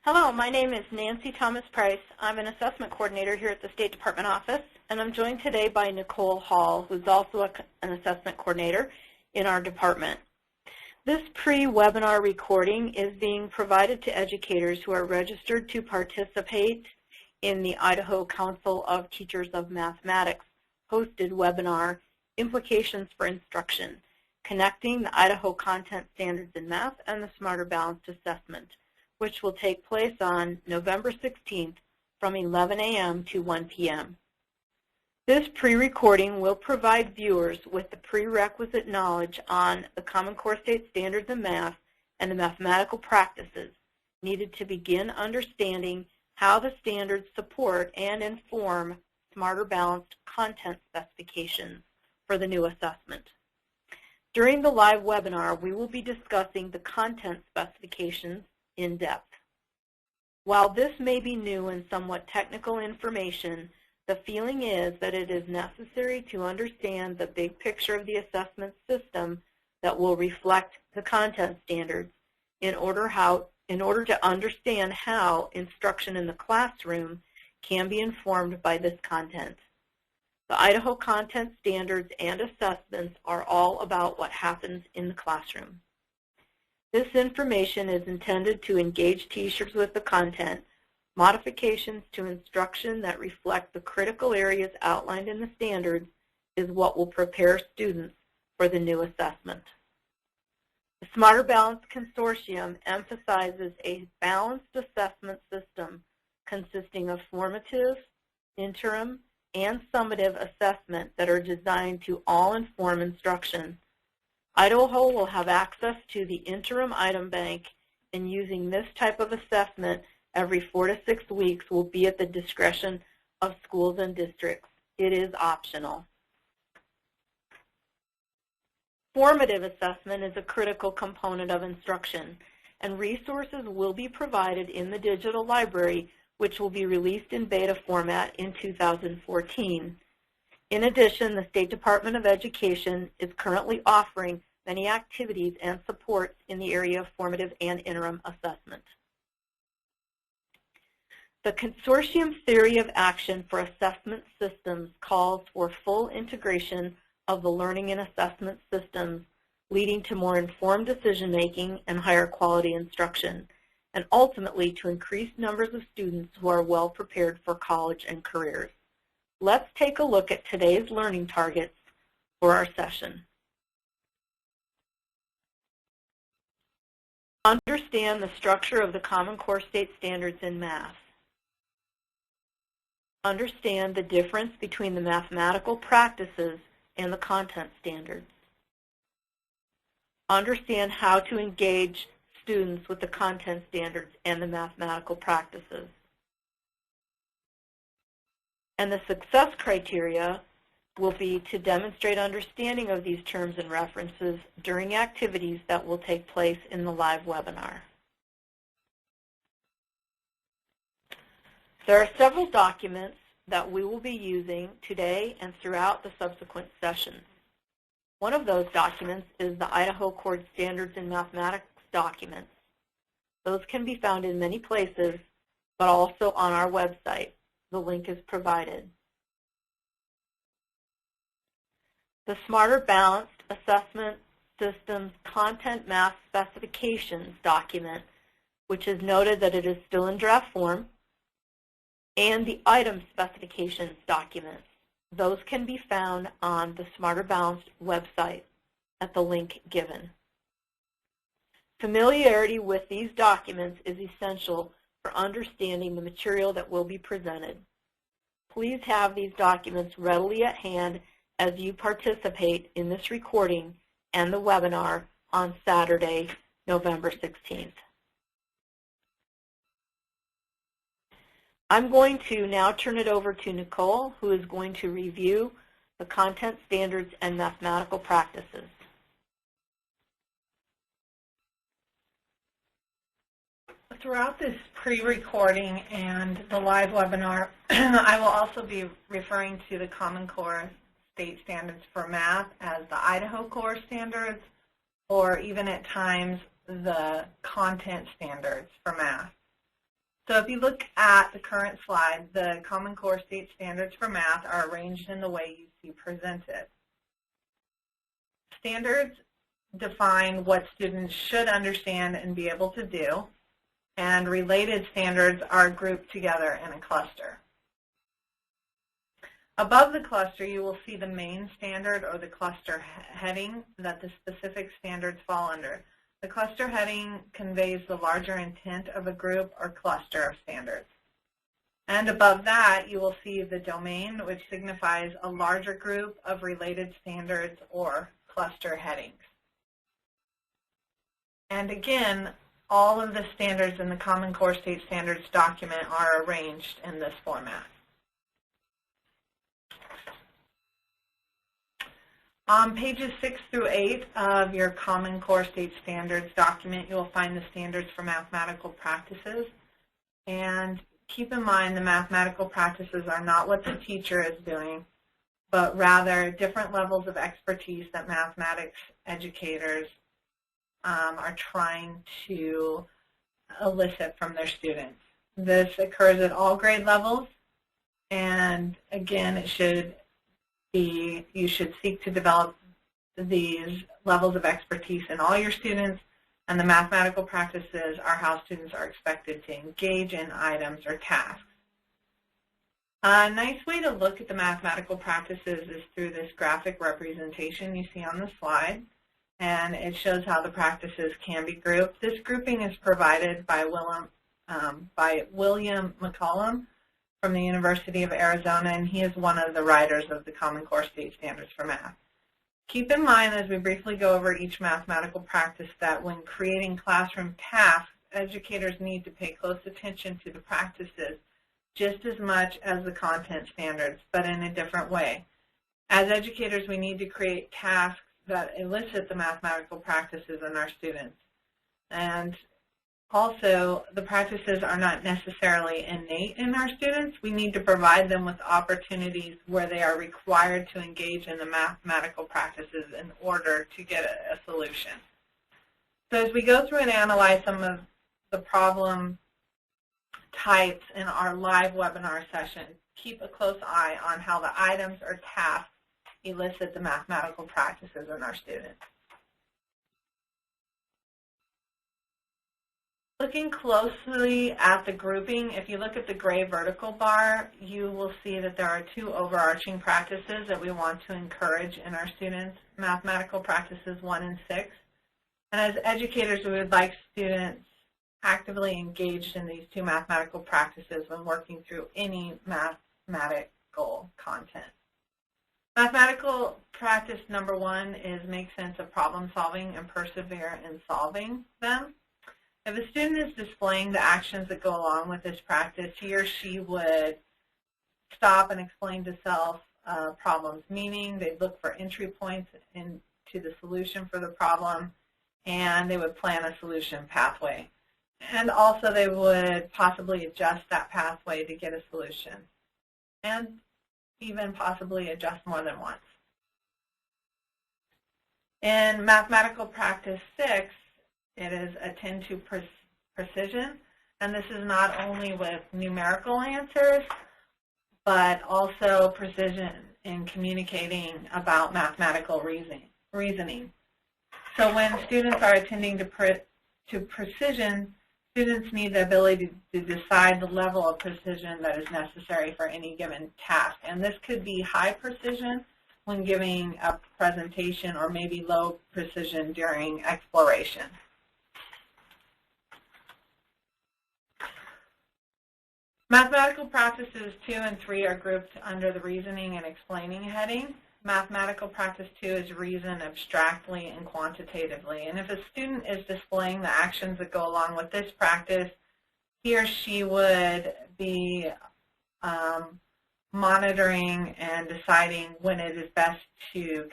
Hello, my name is Nancy Thomas Price. I'm an assessment coordinator here at the State Department office, and I'm joined today by Nicole Hall, who's also an assessment coordinator in our department. This pre-webinar recording is being provided to educators who are registered to participate in the Idaho Council of Teachers of Mathematics hosted webinar, Implications for Instruction, Connecting the Idaho Content Standards in Math and the Smarter Balanced Assessment, which will take place on November 16th from 11 a.m. to 1 p.m. This pre-recording will provide viewers with the prerequisite knowledge on the Common Core State Standards in Math and the mathematical practices needed to begin understanding how the standards support and inform Smarter Balanced content specifications for the new assessment. During the live webinar, we will be discussing the content specifications in depth. While this may be new and somewhat technical information, the feeling is that it is necessary to understand the big picture of the assessment system that will reflect the content standards in order to understand how instruction in the classroom can be informed by this content. The Idaho Content Standards and Assessments are all about what happens in the classroom. This information is intended to engage teachers with the content. Modifications to instruction that reflect the critical areas outlined in the standards is what will prepare students for the new assessment. The Smarter Balanced Consortium emphasizes a balanced assessment system consisting of formative, interim, and summative assessment that are designed to all inform instruction. Idaho will have access to the interim item bank, and using this type of assessment every 4 to 6 weeks will be at the discretion of schools and districts. It is optional. Formative assessment is a critical component of instruction, and resources will be provided in the digital library, which will be released in beta format in 2014. In addition, the State Department of Education is currently offering many activities and supports in the area of formative and interim assessment. The consortium theory of action for assessment systems calls for full integration of the learning and assessment systems, leading to more informed decision-making and higher quality instruction, and ultimately to increased numbers of students who are well prepared for college and careers. Let's take a look at today's learning targets for our session. Understand the structure of the Common Core State Standards in Math. Understand the difference between the mathematical practices and the content standards. Understand how to engage students with the content standards and the mathematical practices. And the success criteria will be to demonstrate understanding of these terms and references during activities that will take place in the live webinar. There are several documents that we will be using today and throughout the subsequent sessions. One of those documents is the Idaho Core Standards in Mathematics documents. Those can be found in many places, but also on our website. The link is provided. The Smarter Balanced Assessment Systems Content Math Specifications document, which is noted that it is still in draft form, and the Item Specifications documents. Those can be found on the Smarter Balanced website at the link given. Familiarity with these documents is essential for understanding the material that will be presented. Please have these documents readily at hand as you participate in this recording and the webinar on Saturday, November 16th. I'm going to now turn it over to Nicole, who is going to review the content standards and mathematical practices. Throughout this pre-recording and the live webinar, I will also be referring to the Common Core State Standards for Math as the Idaho Core Standards, or even at times the Content Standards for Math. So if you look at the current slide, the Common Core State Standards for Math are arranged in the way you see presented. Standards define what students should understand and be able to do, and related standards are grouped together in a cluster. Above the cluster, you will see the main standard or the cluster heading that the specific standards fall under. The cluster heading conveys the larger intent of a group or cluster of standards. And above that, you will see the domain, which signifies a larger group of related standards or cluster headings. And again, all of the standards in the Common Core State Standards document are arranged in this format. On pages 6 through 8 of your Common Core State Standards document, you will find the standards for mathematical practices. And keep in mind the mathematical practices are not what the teacher is doing, but rather different levels of expertise that mathematics educators are trying to elicit from their students. This occurs at all grade levels, and again, you should seek to develop these levels of expertise in all your students, and the mathematical practices are how students are expected to engage in items or tasks. A nice way to look at the mathematical practices is through this graphic representation you see on the slide, and it shows how the practices can be grouped. This grouping is provided by William McCollum from the University of Arizona, and he is one of the writers of the Common Core State Standards for Math. Keep in mind as we briefly go over each mathematical practice that when creating classroom tasks, educators need to pay close attention to the practices just as much as the content standards, but in a different way. As educators, we need to create tasks that elicit the mathematical practices in our students. And also, the practices are not necessarily innate in our students. We need to provide them with opportunities where they are required to engage in the mathematical practices in order to get a solution. So as we go through and analyze some of the problem types in our live webinar session, keep a close eye on how the items or tasks elicit the mathematical practices in our students. Looking closely at the grouping, if you look at the gray vertical bar, you will see that there are two overarching practices that we want to encourage in our students, mathematical practices 1 and 6. And as educators, we would like students actively engaged in these two mathematical practices when working through any mathematical content. Mathematical practice number 1 is make sense of problem solving and persevere in solving them. If a student is displaying the actions that go along with this practice, he or she would stop and explain to self problems, meaning they'd look for entry points into the solution for the problem, and they would plan a solution pathway. And also they would possibly adjust that pathway to get a solution, and even possibly adjust more than once. In mathematical practice 6, it is attend to precision, and this is not only with numerical answers, but also precision in communicating about mathematical reasoning. So when students are attending to precision, students need the ability to decide the level of precision that is necessary for any given task. And this could be high precision when giving a presentation, or maybe low precision during exploration. Mathematical practices 2 and 3 are grouped under the reasoning and explaining heading. Mathematical practice 2 is reason abstractly and quantitatively. And if a student is displaying the actions that go along with this practice, he or she would be monitoring and deciding when it is best to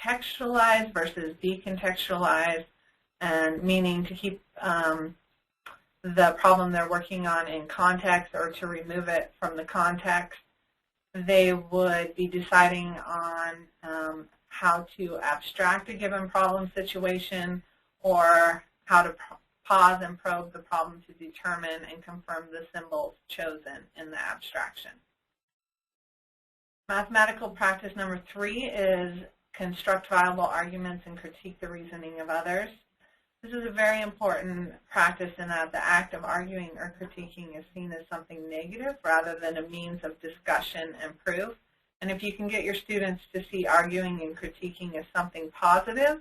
contextualize versus decontextualize, and meaning to keep the problem they're working on in context or to remove it from the context. They would be deciding on how to abstract a given problem situation, or how to pause and probe the problem to determine and confirm the symbols chosen in the abstraction. Mathematical practice number 3 is construct viable arguments and critique the reasoning of others. This is a very important practice in that the act of arguing or critiquing is seen as something negative rather than a means of discussion and proof. And if you can get your students to see arguing and critiquing as something positive,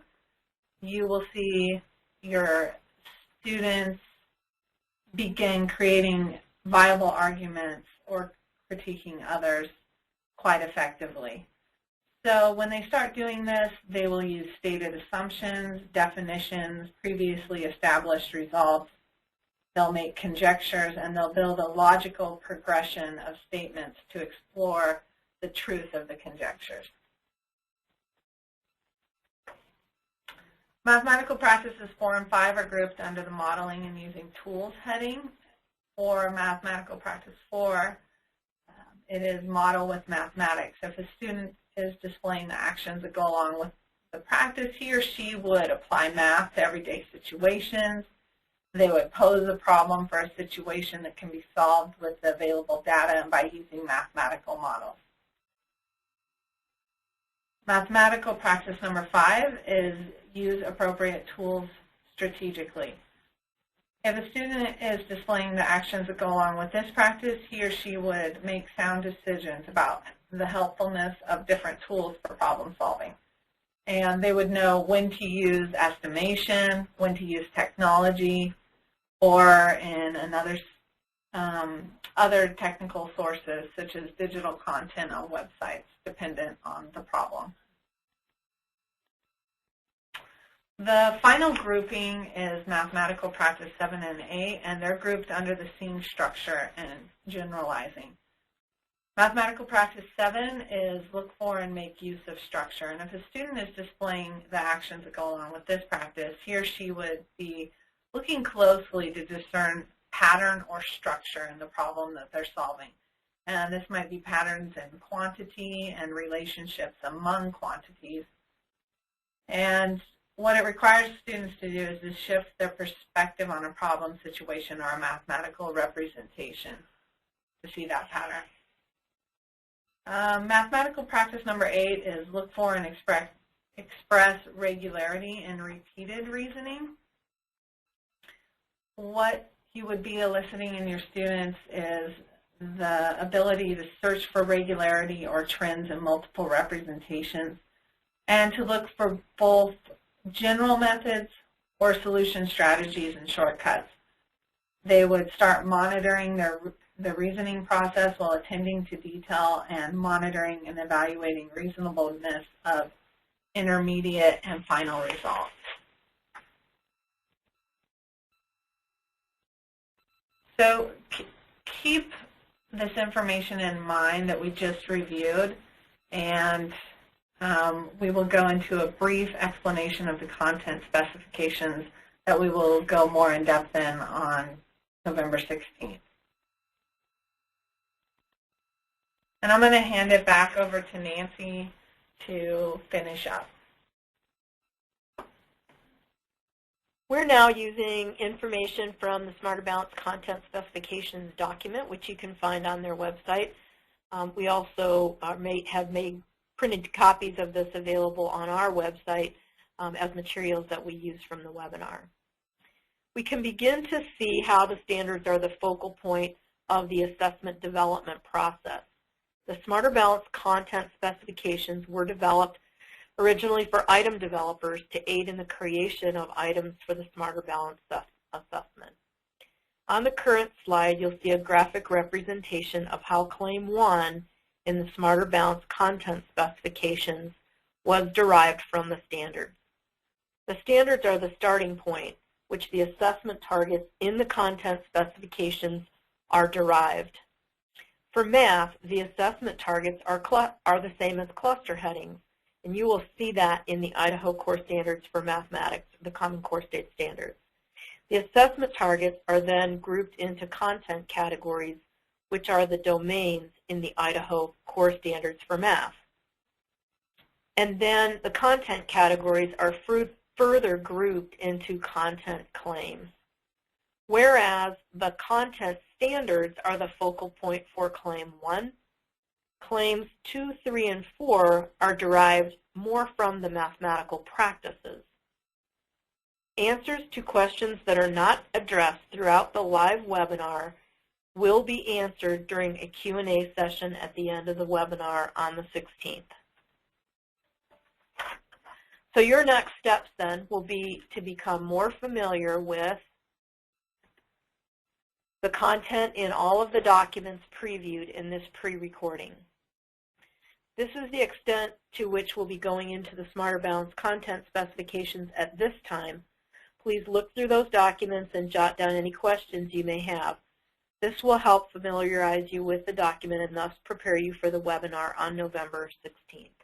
you will see your students begin creating viable arguments or critiquing others quite effectively. So when they start doing this, they will use stated assumptions, definitions, previously established results. They'll make conjectures, and they'll build a logical progression of statements to explore the truth of the conjectures. Mathematical practices 4 and 5 are grouped under the modeling and using tools heading. For mathematical practice 4, it is model with mathematics. If a student is displaying the actions that go along with the practice, he or she would apply math to everyday situations. They would pose a problem for a situation that can be solved with the available data and by using mathematical models. Mathematical practice number 5 is use appropriate tools strategically. If a student is displaying the actions that go along with this practice, he or she would make sound decisions about the helpfulness of different tools for problem solving. And they would know when to use estimation, when to use technology, or in another other technical sources such as digital content on websites, dependent on the problem. The final grouping is mathematical practice 7 and 8, and they're grouped under the scene structure and generalizing. Mathematical practice 7 is look for and make use of structure. And if a student is displaying the actions that go along with this practice, he or she would be looking closely to discern pattern or structure in the problem that they're solving. And this might be patterns in quantity and relationships among quantities. And what it requires students to do is to shift their perspective on a problem situation or a mathematical representation to see that pattern. Mathematical practice number 8 is look for and express regularity in repeated reasoning. What you would be eliciting in your students is the ability to search for regularity or trends in multiple representations and to look for both general methods or solution strategies and shortcuts. They would start monitoring the reasoning process while attending to detail and monitoring and evaluating reasonableness of intermediate and final results. So keep this information in mind that we just reviewed, and we will go into a brief explanation of the content specifications that we will go more in depth in on November 16th. And I'm going to hand it back over to Nancy to finish up. We're now using information from the Smarter Balance Content Specifications document, which you can find on their website. We also have made printed copies of this available on our website as materials that we use from the webinar. We can begin to see how the standards are the focal point of the assessment development process. The Smarter Balance Content Specifications were developed originally for item developers to aid in the creation of items for the Smarter Balance assessment. On the current slide, you'll see a graphic representation of how Claim 1 in the Smarter Balance Content Specifications was derived from the standards. The standards are the starting point, which the assessment targets in the content specifications are derived. For math, the assessment targets are the same as cluster headings, and you will see that in the Idaho Core Standards for Mathematics, the Common Core State Standards. The assessment targets are then grouped into content categories, which are the domains in the Idaho Core Standards for Math. And then the content categories are further grouped into content claims. whereas the content standards are the focal point for Claim 1. Claims 2, 3, and 4 are derived more from the mathematical practices. Answers to questions that are not addressed throughout the live webinar will be answered during a Q&A session at the end of the webinar on the 16th. So your next steps then will be to become more familiar with the content in all of the documents previewed in this pre-recording. This is the extent to which we'll be going into the Smarter Balance content specifications at this time. Please look through those documents and jot down any questions you may have. This will help familiarize you with the document and thus prepare you for the webinar on November 16th.